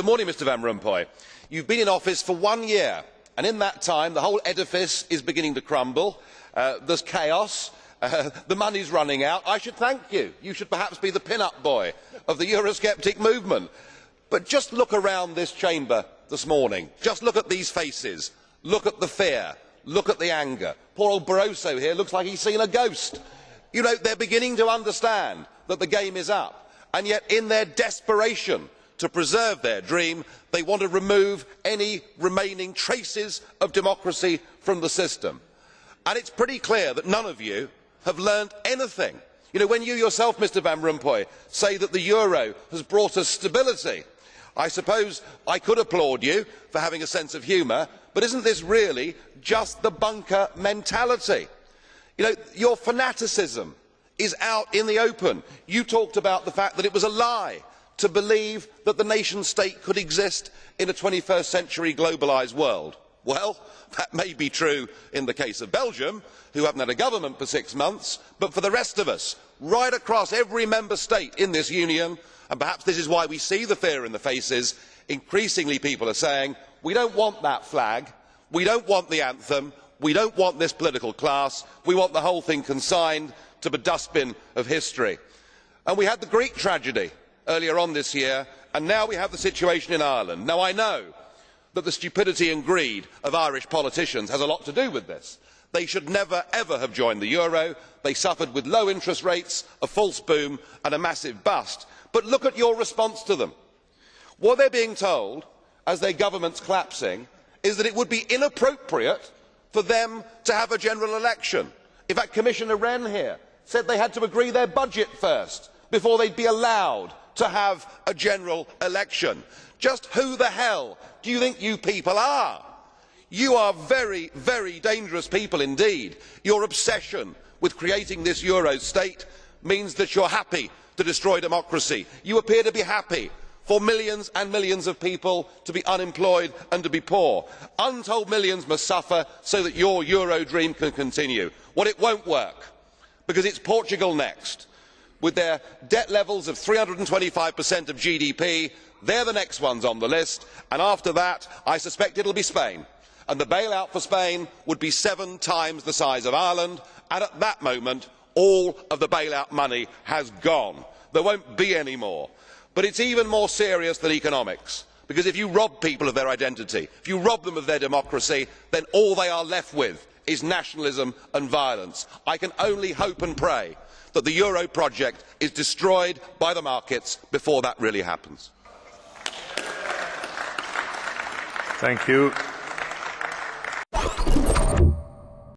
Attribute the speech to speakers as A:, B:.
A: morning, Mr Van Rompuy. You have been in office for 1 year, and in that time the whole edifice is beginning to crumble. There is chaos. The money is running out. I should thank you. You should perhaps be the pin-up boy of the Eurosceptic movement. But just look around this chamber this morning. Just look at these faces. Look at the fear. Look at the anger. Poor old Barroso here looks like he has seen a ghost. You know, they are beginning to understand that the game is up, and yet in their desperation to preserve their dream, they want to remove any remaining traces of democracy from the system. And it is pretty clear that none of you have learned anything. You know, when you yourself, Mr Van Rompuy, say that the euro has brought us stability, I suppose I could applaud you for having a sense of humour, but isn't this really just the bunker mentality? You know, your fanaticism is out in the open. You talked about the fact that it was a lie to believe that the nation state could exist in a 21st century globalised world. Well, that may be true in the case of Belgium, who haven't had a government for 6 months, but for the rest of us, right across every member state in this union, and perhaps this is why we see the fear in the faces, increasingly people are saying, we don't want that flag, we don't want the anthem, we don't want this political class, we want the whole thing consigned to the dustbin of history. And we had the Greek tragedy earlier on this year, and now we have the situation in Ireland. Now, I know that the stupidity and greed of Irish politicians has a lot to do with this. They should never ever have joined the euro. They suffered with low interest rates, a false boom and a massive bust. But look at your response to them. What they are being told, as their government is collapsing, is that it would be inappropriate for them to have a general election. In fact, Commissioner Rehn here said they had to agree their budget first before they would be allowed to have a general election. Just who the hell do you think you people are? You are very, very dangerous people indeed. Your obsession with creating this euro state means that you are happy to destroy democracy. You appear to be happy for millions and millions of people to be unemployed and to be poor. Untold millions must suffer so that your euro dream can continue. Well, it won't work, because it is Portugal next. With their debt levels of 325% of GDP, they are the next ones on the list, and after that I suspect it will be Spain. And the bailout for Spain would be 7 times the size of Ireland, and at that moment all of the bailout money has gone. There won't be any more. But it is even more serious than economics, because if you rob people of their identity, if you rob them of their democracy, then all they are left with is nationalism and violence. I can only hope and pray that the euro project is destroyed by the markets before that really happens.
B: Thank you.